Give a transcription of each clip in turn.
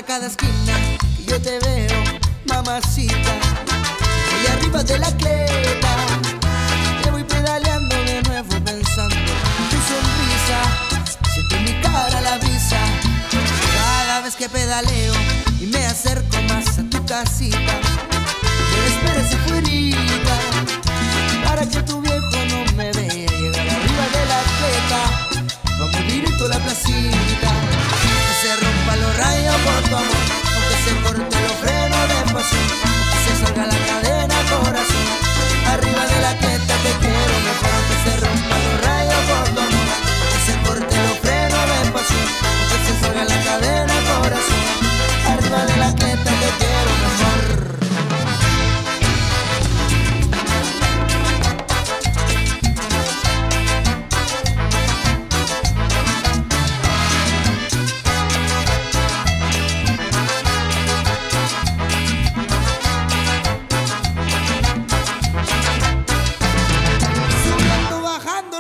cada esquina que yo te veo, mamacita. Voy arriba de la cleta, te voy pedaleando de nuevo pensando en tu sonrisa. Siento en mi cara la brisa cada vez que pedaleo y me acerco más a tu casita. Me esperes afuerita para que tu viejo no me vea. Llegar arriba de la cleta, vamos directo a la placita. Que se rompa los rayos por tu amor, aunque se corte los frenos de pasión, aunque se salga la cadena, corazón. Arriba de la cleta te quiero mejor, aunque se rompa los rayos por tu amor, aunque se corte los frenos de pasión, aunque se salga la cadena, corazón. Arriba de la cleta te quiero mejor.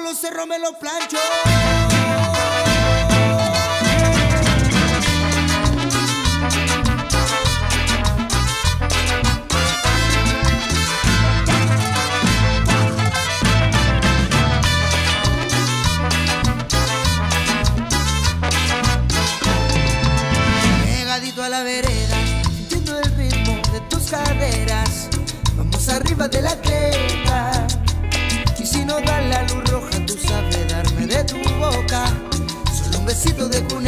Los cerros me los plancho. Pegadito a la vereda, sintiendo el ritmo de tus caderas, vamos arriba de la cleta. Si no da la luz roja, tú sabes darme de tu boca solo un besito de cuna.